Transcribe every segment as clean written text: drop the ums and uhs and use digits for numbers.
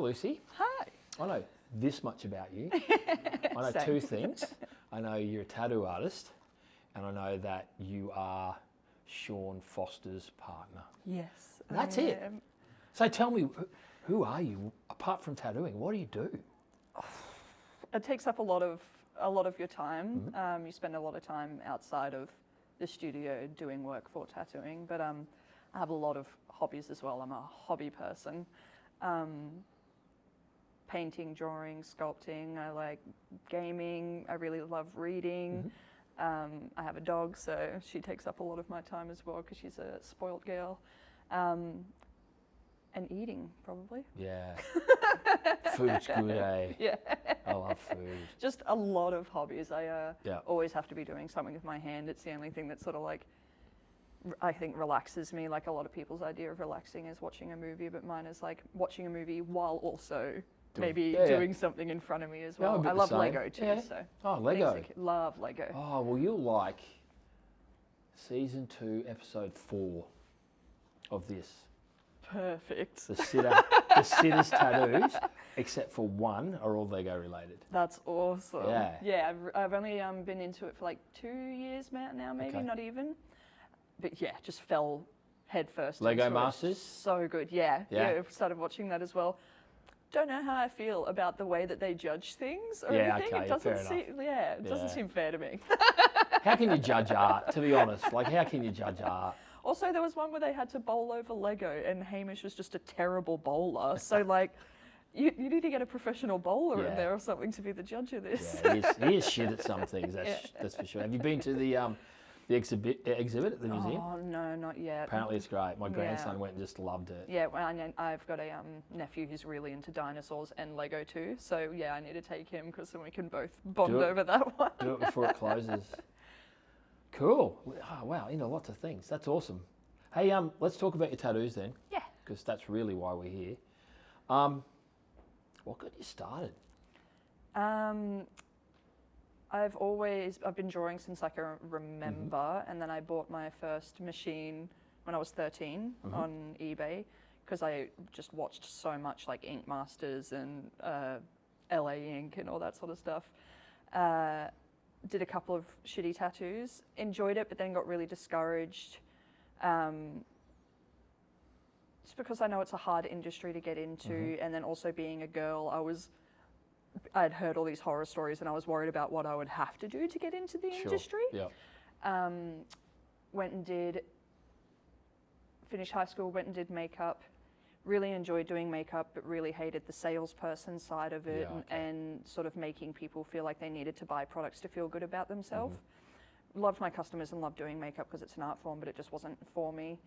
Lucy. Hi. I know this much about you. I know Same. two things. I know you're a tattoo artist, and I know that you are Sean Foster's partner. Yes. That's I it. am. So tell me, who are you apart from tattooing? What do you do? It takes up a lot of your time. You spend a lot of time outside of the studio doing work for tattooing, but I have a lot of hobbies as well. I'm a hobby person. Painting, drawing, sculpting. I like gaming. I really love reading. I have a dog, so she takes up a lot of my time as well because she's a spoilt girl. And eating, probably. Yeah. Food's good, eh? Yeah. I love food. Just a lot of hobbies. I Yeah. always have to be doing something with my hand. It's the only thing that sort of like, I think relaxes me. Like a lot of people's idea of relaxing is watching a movie, but mine is like watching a movie while also doing something in front of me as well. I love Lego too. Yeah. So Oh, Lego. love Lego. Oh, well, you'll like season 2, episode 4 of this. Perfect. The sitter's tattoos, except for one, are all Lego related. That's awesome. Yeah. Yeah, I've only been into it for like 2 years now, maybe, Okay. not even. But yeah, just fell head first. Lego into it. Masters? So good, yeah. Yeah. Yeah, started watching that as well. Don't know how I feel about the way that they judge things or Yeah, anything. okay, It doesn't fair seem, it doesn't Yeah. seem fair to me. How can you judge art, to be honest? Like, how can you judge art? Also, there was one where they had to bowl over Lego, and Hamish was just a terrible bowler. So, like, you need to get a professional bowler Yeah. in there or something to be the judge of this. Yeah, he is shit at some things, that's for sure. Have you been to the exhibit at the museum? Oh, no, not yet. Apparently it's great. My grandson went and just loved it. Yeah, well, and I've got a nephew who's really into dinosaurs and Lego too. So, yeah, I need to take him because then we can both bond over that one. Do it before it closes. Cool. Oh, wow, lots of things. That's awesome. Hey, let's talk about your tattoos then. Yeah. Because that's really why we're here. What got you started? I've been drawing since I can remember, and then I bought my first machine when I was 13 on eBay because I just watched so much like Ink Masters and LA Ink and all that sort of stuff. Did a couple of shitty tattoos, enjoyed it, but then got really discouraged. Just because I know it's a hard industry to get into, and then also being a girl, I'd heard all these horror stories and I was worried about what I would have to do to get into the industry. Yeah. Finished high school, went and did makeup. Really enjoyed doing makeup, but really hated the salesperson side of it and sort of making people feel like they needed to buy products to feel good about themselves. Loved my customers and loved doing makeup because it's an art form, but it just wasn't for me.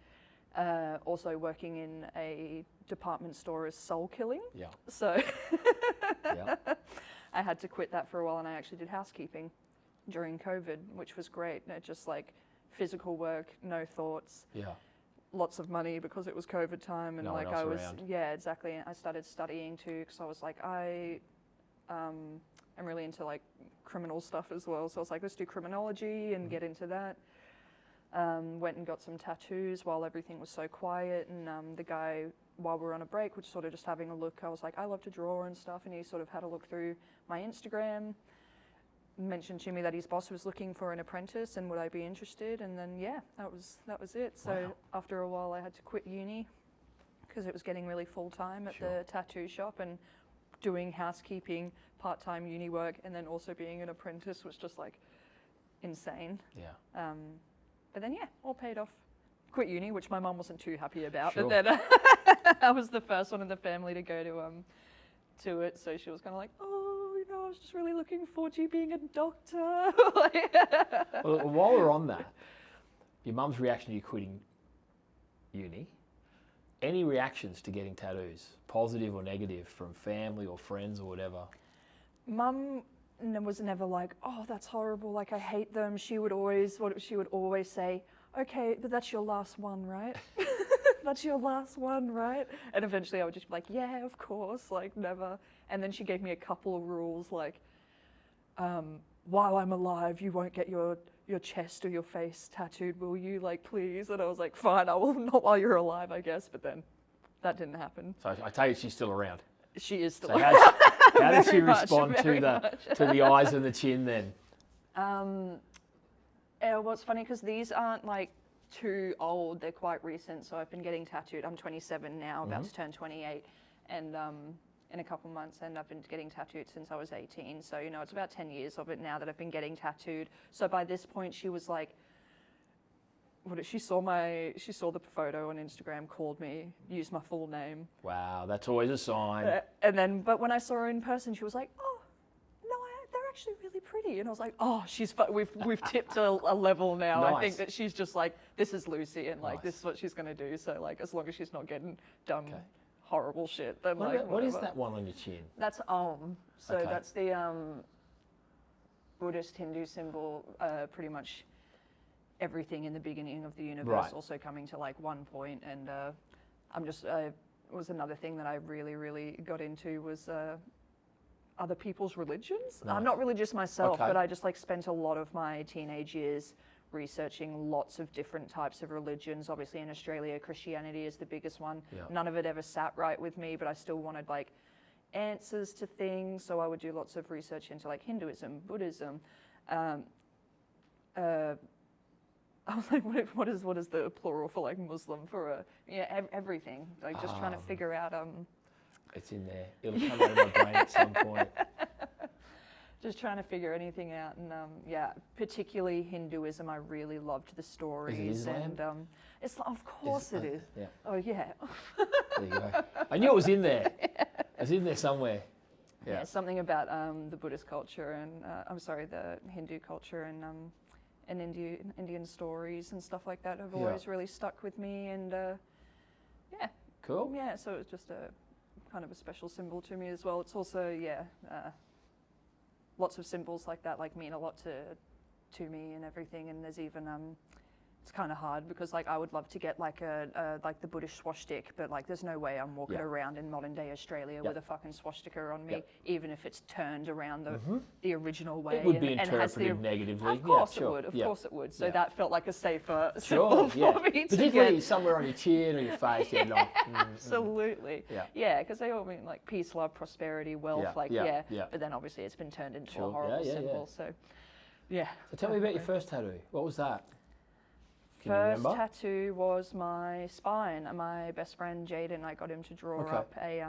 Also working in a department store is soul killing. Yeah. So Yeah. I had to quit that for a while, and I actually did housekeeping during COVID, which was great. Just like physical work, no thoughts. Yeah. Lots of money because it was COVID time, and No one like else I was, around. yeah, exactly. I started studying too because I was like, I'm really into like criminal stuff as well. So I was like, let's do criminology and get into that. Went and got some tattoos while everything was so quiet, and the guy, while we were on a break, was sort of just having a look. I was like, I love to draw and stuff, and he sort of had a look through my Instagram, mentioned to me that his boss was looking for an apprentice and would I be interested, and then that was it. So after a while I had to quit uni because it was getting really full-time at the tattoo shop, and doing housekeeping, part-time uni work, and then also being an apprentice was just like insane. Yeah. But then all paid off. Quit uni, which my mum wasn't too happy about, Sure. but then I was the first one in the family to go to it, so she was kind of like, I was just really looking forward to you being a doctor. Well, while we're on that, your mum's reaction to you quitting uni, any reactions to getting tattoos, positive or negative, from family or friends or whatever? Mum was never like, oh, that's horrible, like I hate them. She would always say, okay, but that's your last one, right? That's your last one, right? And eventually I would just be like, yeah, of course, like never. And then she gave me a couple of rules, like, while I'm alive, you won't get your chest or your face tattooed, will you? Like, please. And I was like, fine, I will, not while you're alive, I guess. But then that didn't happen. So I tell you, she's still around. She is still. So how did she Very much, respond to very to the eyes and the chin then? Well, it's funny because these aren't like too old. They're quite recent. So I've been getting tattooed. I'm 27 now, about to turn 28, and in a couple months, and I've been getting tattooed since I was 18. So you know, it's about 10 years of it now that I've been getting tattooed. So by this point, she was like, she saw the photo on Instagram, called me, used my full name. Wow, that's always a sign. And then, but when I saw her in person, she was like, oh, no, they're actually really pretty. And I was like, oh, we've tipped a level now. Nice. I think that she's just like, this is Lucy, and like, Nice. this is what she's going to do. So like, as long as she's not getting dumb, horrible shit, then What is whatever. that one on your chin? That's Om. So Okay. that's the Buddhist Hindu symbol, pretty much everything in the beginning of the universe also coming to like one point. And was another thing that I really, really got into was other people's religions. Nice. I'm not religious myself, Okay. but I just like spent a lot of my teenage years researching lots of different types of religions. Obviously in Australia, Christianity is the biggest one. Yeah. None of it ever sat right with me, but I still wanted like answers to things. So I would do lots of research into like Hinduism, Buddhism. I was like, what is the plural for like Muslim for everything? Like just trying to figure out. It's in there. It'll come out of my brain at some point. Just trying to figure anything out, and particularly Hinduism. I really loved the stories. Is it Islam? And of course it is. Yeah. Oh yeah. There you go. I knew it was in there. It was in there somewhere. Yeah, something about the Buddhist culture and the Hindu culture and Indian stories and stuff like that have always really stuck with me. And Cool. yeah, so it's just a kind of a special symbol to me as well. It's also lots of symbols like that like mean a lot to me and everything. And there's even it's kind of hard because like I would love to get like like the Buddhist swastika, but like there's no way I'm walking around in modern day Australia with a fucking swastika on me, even if it's turned around the original way. It would be and has interpreted negatively. Of course yeah, sure. it would. Of course it would. So Yeah. that felt like a safer Sure, symbol for yeah. me to Particularly get. somewhere on your chin or your face. Yeah, no. Absolutely. Yeah. Yeah, because they all mean like peace, love, prosperity, wealth. Yeah, Yeah. yeah. But then obviously it's been turned into Sure. a horrible Yeah, yeah, symbol. So, yeah. So tell me about your first tattoo. What was that? Can you First remember? tattoo was my spine. My best friend Jaden, I got him to draw up a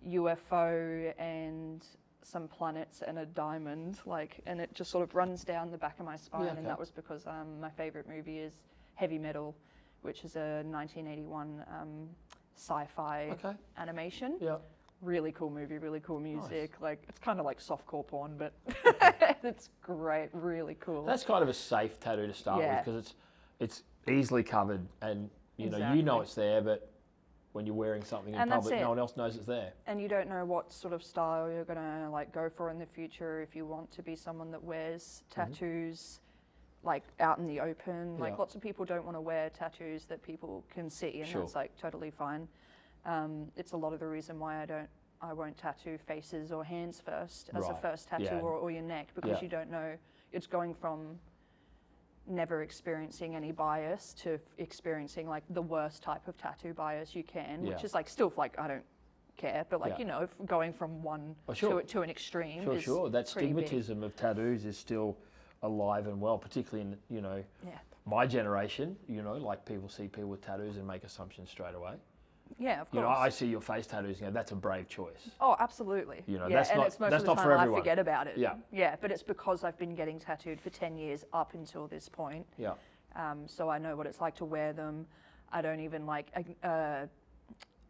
UFO and some planets and a diamond, and it just sort of runs down the back of my spine. And that was because my favorite movie is Heavy Metal, which is a 1981 sci-fi animation. Yeah. Really cool movie, really cool music. Like it's kind of like softcore porn, but it's great, really cool. That's kind of a safe tattoo to start with because it's easily covered and you know it's there, but when you're wearing something in public, no one else knows it's there. And you don't know what sort of style you're gonna like go for in the future. If you want to be someone that wears tattoos like out in the open, like lots of people don't want to wear tattoos that people can see, and that's like totally fine. It's a lot of the reason why I won't tattoo faces or hands first as a first tattoo or your neck, because you don't know. It's going from never experiencing any bias to experiencing like the worst type of tattoo bias you can, which is like still like I don't care, but like going from one to an extreme. Sure. That pretty big. stigmatism of tattoos is still alive and well, particularly in my generation. Like people see people with tattoos and make assumptions straight away. Yeah, of course. I see your face tattoos and go, that's a brave choice. Oh, absolutely. That's and not, it's most that's of the not time for I everyone. forget about it. Yeah. But it's because I've been getting tattooed for 10 years up until this point. Yeah. So I know what it's like to wear them. I don't even like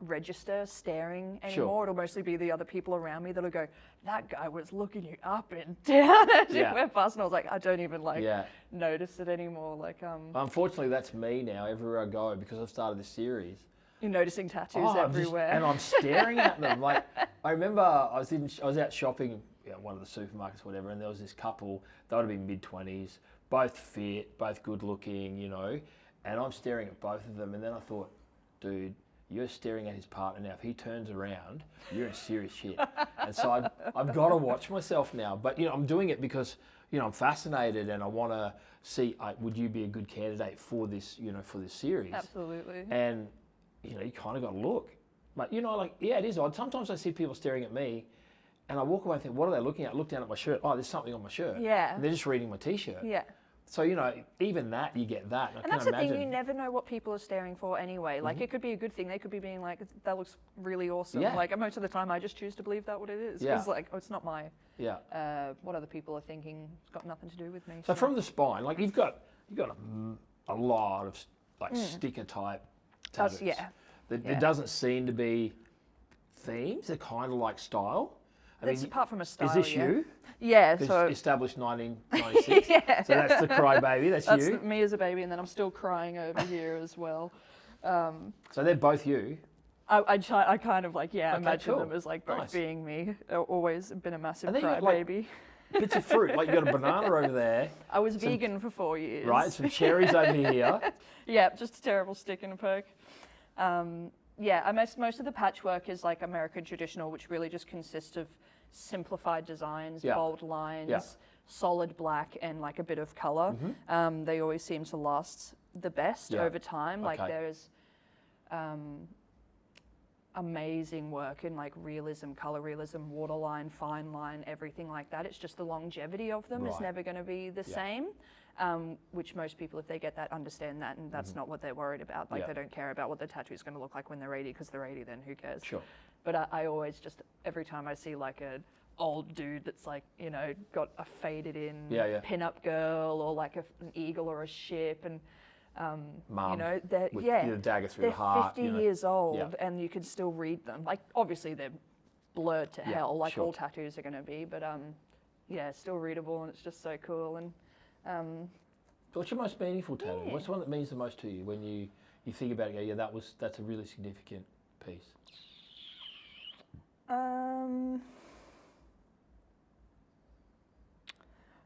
register staring anymore. It'll mostly be the other people around me that'll go, that guy was looking you up and down as you went past, and I was like, I don't even notice it anymore. Like Unfortunately, that's me now everywhere I go because I've started this series. You're noticing tattoos everywhere. And I'm staring at them. Like I remember I was out shopping at one of the supermarkets, whatever, and there was this couple. They would have been mid-20s, both fit, both good looking, and I'm staring at both of them. And then I thought, dude, you're staring at his partner now. If he turns around, you're in serious shit. And so I've got to watch myself now. But I'm doing it because I'm fascinated and I want to see would you be a good candidate for this for this series. Absolutely. And you kind of got to look. But, like, yeah, it is odd. Sometimes I see people staring at me and I walk away and think, what are they looking at? I look down at my shirt. Oh, there's something on my shirt. Yeah. And they're just reading my T-shirt. Yeah. So, even that, you get that. And that's the thing, you never know what people are staring for anyway. Like, it could be a good thing. They could be being like, that looks really awesome. Yeah. Most of the time, I just choose to believe that what it is. Yeah. It's it's not my, what other people are thinking. It's got nothing to do with me. So from the spine, like, you've got a lot of, like, sticker type tattoos. Yeah. There doesn't seem to be themes. They're kind of like style. Apart from a style, is this you? Yeah, so... Established 1996. Yeah. So that's the cry baby, that's you? That's me as a baby, and then I'm still crying over here as well. So they're both you? I kind of imagine cool. them as both Nice. being me. I've always been a massive And then cry you've got, baby. Bits of fruit, like you got a banana over there. I was vegan for 4 years. Right, some cherries over here. Yeah, just a terrible stick and a poke. Most of the patchwork is like American traditional, which really just consists of simplified designs, bold lines, solid black, and like a bit of color. They always seem to last the best over time. Like there's amazing work in like realism, color realism, waterline, fine line, everything like that. It's just the longevity of them is never going to be the same. Which most people, if they get that, understand that, and that's not what they're worried about. Like they don't care about what the tattoo is going to look like when they're 80, because they're 80, then who cares? Sure. But I always just, every time I see like an old dude that's like, got a faded in pin-up girl, or like an eagle or a ship, and Mum, they're with the dagger through the heart. 50 years old, and you can still read them. Like, obviously they're blurred to hell, like all tattoos are going to be, but still readable, and it's just so cool. And what's your most meaningful tattoo? What's the one that means the most to you when you think about it? Go, that's a really significant piece.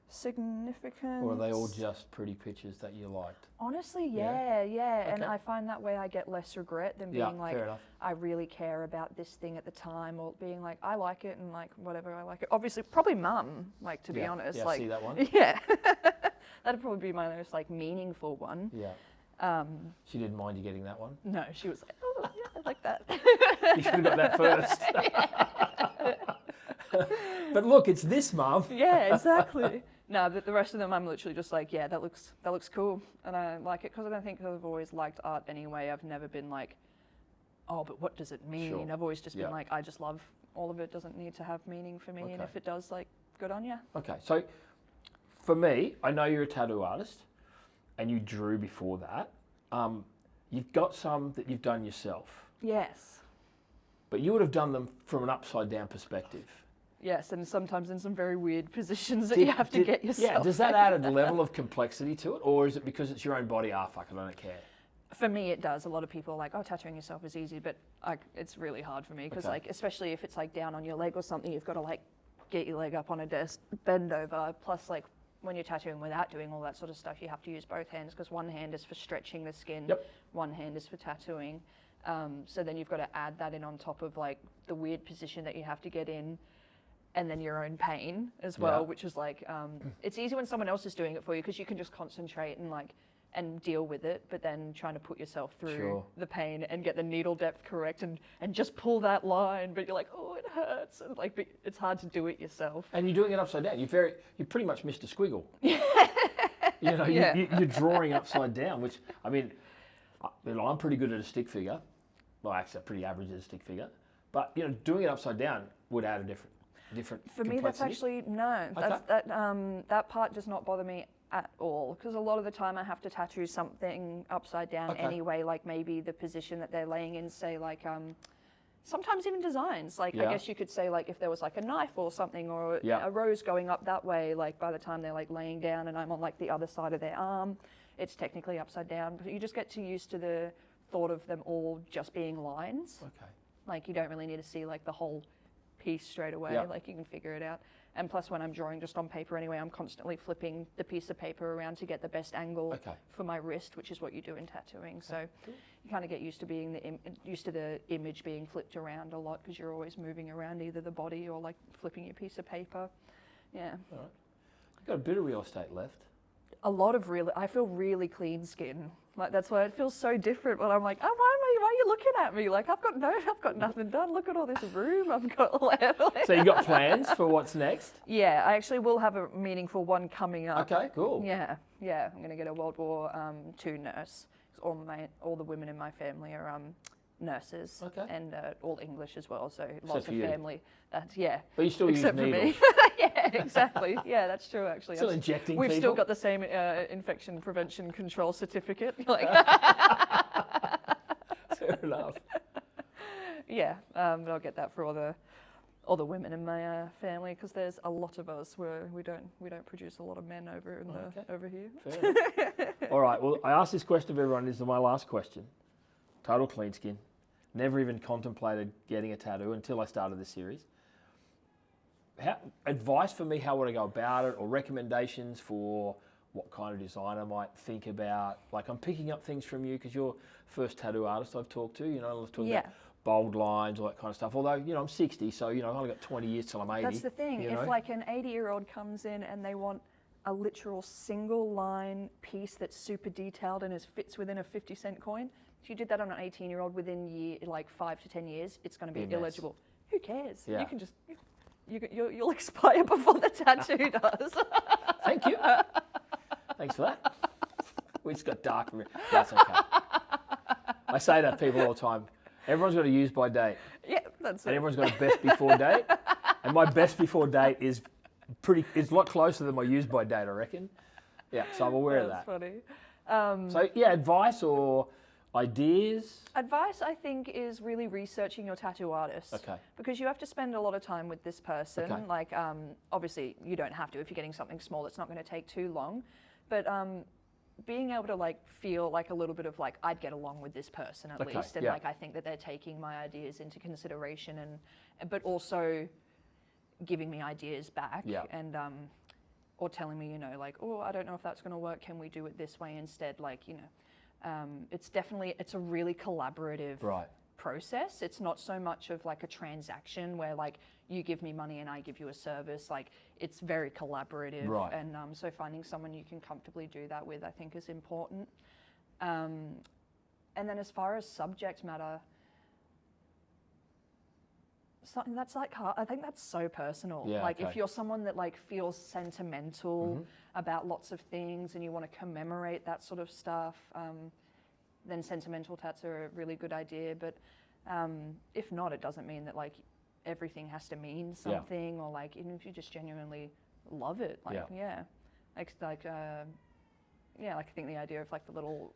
Significant. Or are they all just pretty pictures that you liked? Honestly, yeah. And I find that way I get less regret than being like, I really care about this thing at the time, or being like, I like it, and like, whatever, I like it. Obviously, probably Mum, like, to be honest. Yeah, like, see that one? Yeah. That'd probably be my most like meaningful one. Yeah. She didn't mind you getting that one? No, she was like, oh, yeah, I like that. You should have got that first. But look, it's this, Mum. Yeah, exactly. No, but the rest of them, I'm literally just like, yeah, that looks cool, and I like it, because I don't think I've always liked art anyway. I've never been like, oh, but what does it mean? Sure. I've always just been like, I just love all of it. Doesn't need to have meaning for me, and if it does, like, good on you. Okay, so for me, I know you're a tattoo artist, and you drew before that. You've got some that you've done yourself. Yes. But you would have done them from an upside down perspective. Yes, and sometimes in some very weird positions that you have to get yourself. Yeah, does that add a level of complexity to it, or is it because it's your own body? Fuck it, I don't care. For me, it does. A lot of people are like, oh, tattooing yourself is easy, but it's really hard for me, because like, especially if it's like down on your leg or something, you've got to like get your leg up on a desk, bend over. Plus, like, when you're tattooing without doing all that sort of stuff, you have to use both hands, because one hand is for stretching the skin, one hand is for tattooing. So then you've got to add that in on top of like the weird position that you have to get in, and then your own pain as well, which is like, it's easy when someone else is doing it for you, because you can just concentrate and deal with it, but then trying to put yourself through the pain and get the needle depth correct and just pull that line, but you're like, oh, it hurts, and like, but it's hard to do it yourself. And you're doing it upside down. You pretty much missed a squiggle. You're drawing upside down, which, I mean, I'm pretty good at a stick figure. Well, actually, I'm pretty average at a stick figure. But, doing it upside down would add a different For me, that's actually, no. That part does not bother me at all, because a lot of the time I have to tattoo something upside down anyway, like maybe the position that they're laying in, say like, sometimes even designs, like I guess you could say like if there was like a knife or something, or a rose going up that way, like by the time they're like laying down and I'm on like the other side of their arm, it's technically upside down, but you just get too used to the thought of them all just being lines. Okay. Like, you don't really need to see like the whole piece straight away, like you can figure it out. And plus, when I'm drawing just on paper anyway, I'm constantly flipping the piece of paper around to get the best angle for my wrist, which is what you do in tattooing. So you kind of get used to being used to the image being flipped around a lot, because you're always moving around either the body or like flipping your piece of paper. Yeah. All right. You've got a bit of real estate left. I feel really clean skin. Like that's why it feels so different when I'm like, oh, why are you looking at me? Like I've got nothing done. Look at all this room I've got left. So you got plans for what's next? Yeah, I actually will have a meaningful one coming up. Okay, cool. Yeah. I'm going to get a World War II nurse. All the women in my family are nurses, and all English as well. So lots of family. That's But you still except use for needles. me. Yeah, exactly. Yeah, that's true. Actually, Still injecting We've people? still got the same infection prevention control certificate. Like, Fair enough. yeah, but I'll get that for all the women in my family because there's a lot of us where we don't produce a lot of men over here. Fair enough. All right. Well, I asked this question of everyone. This is my last question. Total clean skin. Never even contemplated getting a tattoo until I started this series. Advice for me, how would I go about it, or recommendations for what kind of design I might think about? Like I'm picking up things from you because you're the first tattoo artist I've talked to. You know, I was talking about bold lines, all that kind of stuff. Although, you know, I'm 60, so, you know, I've only got 20 years till I'm 80. That's the thing. You If know? like an 80-year-old comes in and they want a literal single line piece that's super detailed and fits within a 50-cent coin, if you did that on an 18-year-old within 5 to 10 years, it's going to be illegible. Who cares? Yeah. You can just, you'll expire before the tattoo does. Thank you. Thanks for that. We just got dark. That's okay. I say that to people all the time. Everyone's got a use by date. Yeah, that's it. And everyone's got a best before date. And my best before date is a lot closer than my use by date, I reckon. Yeah, so I'm aware of that. That's funny. So yeah, advice or ideas? Advice, I think, is really researching your tattoo artist. Okay. Because you have to spend a lot of time with this person. Okay. Like, obviously, you don't have to. If you're getting something small, it's not going to take too long. But being able to like feel like a little bit of like I'd get along with this person at least, and like I think that they're taking my ideas into consideration, but also giving me ideas back, and or telling me, you know, like, oh, I don't know if that's going to work. Can we do it this way instead? Like, you know, it's a really collaborative process. It's not so much of like a transaction where like you give me money and I give you a service. Like it's very collaborative, and so finding someone you can comfortably do that with, I think, is important. And then as far as subject matter, something that's like hard. I think that's so personal. Yeah, like if you're someone that like feels sentimental about lots of things and you want to commemorate that sort of stuff, then sentimental tats are a really good idea. But if not, it doesn't mean that like everything has to mean something, or like even if you just genuinely love it, like I think the idea of like the little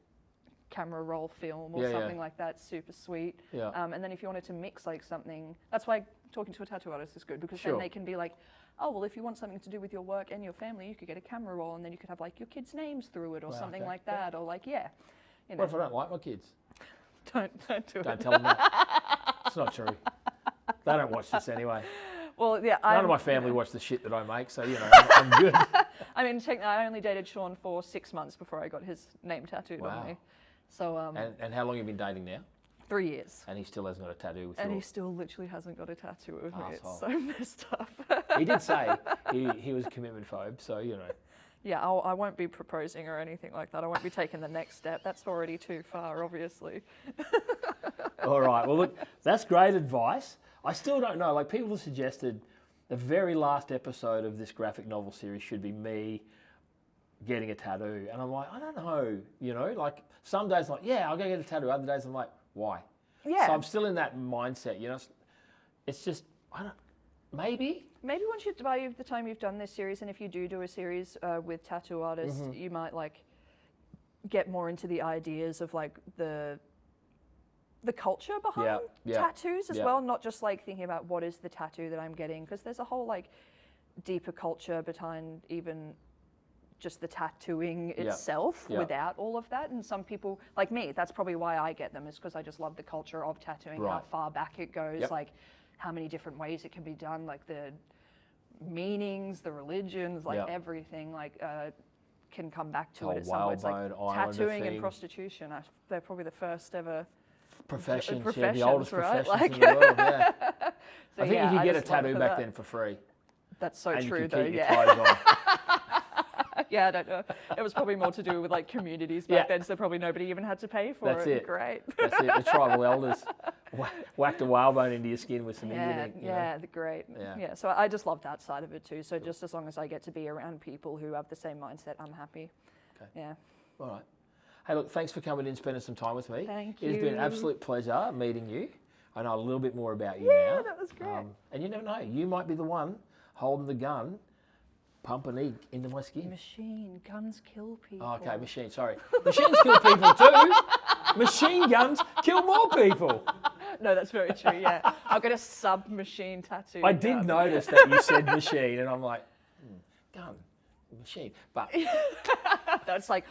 camera roll film or something like that's super sweet. And then if you wanted to mix like something, that's why talking to a tattoo artist is good, because then they can be like, oh, well, if you want something to do with your work and your family, you could get a camera roll and then you could have like your kids' names through it or something like that, or like, you know. What if I don't like my kids? Don't do it. Don't tell them that. It's not true. They don't watch this anyway. Well, yeah. None of my family watch the shit that I make, so, you know, I'm good. I mean, I only dated Sean for 6 months before I got his name tattooed on me. So, and how long have you been dating now? 3 years. And he still hasn't got a tattoo with you? And he still literally hasn't got a tattoo with me. It's so messed up. He did say he was a commitment phobe, so, you know. Yeah, I won't be proposing or anything like that. I won't be taking the next step. That's already too far, obviously. All right. Well, look, that's great advice. I still don't know. Like, people have suggested the very last episode of this graphic novel series should be me getting a tattoo. And I'm like, I don't know. You know, like, some days I'm like, yeah, I'll go get a tattoo. Other days I'm like, why? Yeah. So I'm still in that mindset, you know. It's just, maybe. Maybe once by the time you've done this series, and if you do a series with tattoo artists, you might like get more into the ideas of like the culture behind tattoos as well, not just like thinking about what is the tattoo that I'm getting, because there's a whole like deeper culture behind even just the tattooing itself without all of that. And some people, like me, that's probably why I get them, is because I just love the culture of tattooing, how far back it goes, like how many different ways it can be done, like the meanings, the religions, like everything, like can come back to it at some point. Like tattooing and prostitution, they're probably the first ever professions, the oldest right? professions in the world, So I think you could get a tattoo back then for free. That's so and true, you could though, keep your clothes on. Yeah, I don't know. It was probably more to do with like communities back then, so probably nobody even had to pay for That's it. Great. That's it. The tribal elders whacked a whalebone into your skin with some Indian ink. Great. Yeah. Yeah, so I just love that side of it too. So just as long as I get to be around people who have the same mindset, I'm happy. Okay. Yeah. All right. Hey, look, thanks for coming in and spending some time with me. Thank It has been an you. absolute pleasure meeting you. I know a little bit more about you now. Yeah, that was great. And you never know, you might be the one holding the gun, pumping ink into my skin. Machine guns kill people. Oh, okay, machine, sorry. Machines kill people too. Machine guns kill more people. No, that's very true, yeah. I've got a submachine tattoo. I did notice that you said machine, and I'm like, gun, machine. But That's like,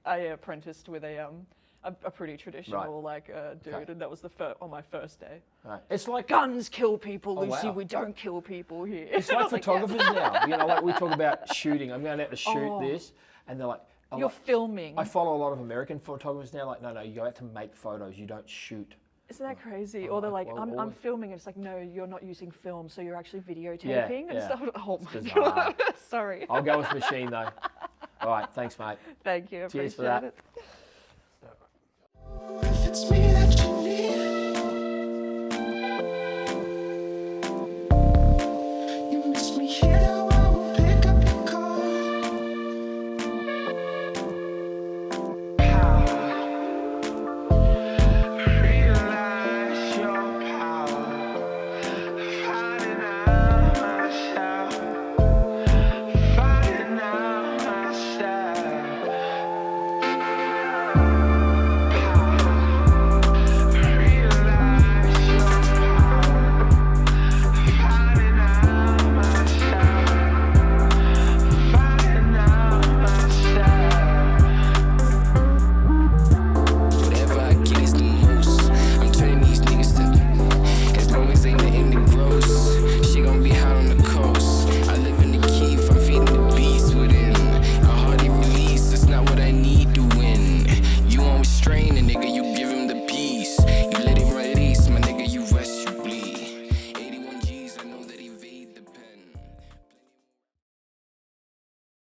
I apprenticed with a pretty traditional dude, and that was on my first day. right. It's like Guns kill people, Oh, Lucy. wow. We don't kill people here. It's like photographers now. You know, like we talk about shooting. I'm going out to shoot Oh. this, and they're like, You're filming. I follow a lot of American photographers now. Like, no, you go out to make photos. You don't shoot. Isn't that crazy? I'm Or they're like, like, well, I'm filming, and it's like, no, you're not using film, so you're actually videotaping and yeah. stuff. Oh my bizarre. god. Sorry. I'll go with machine though. All right, thanks, mate. Thank you. Cheers for Appreciate that. it. If it's me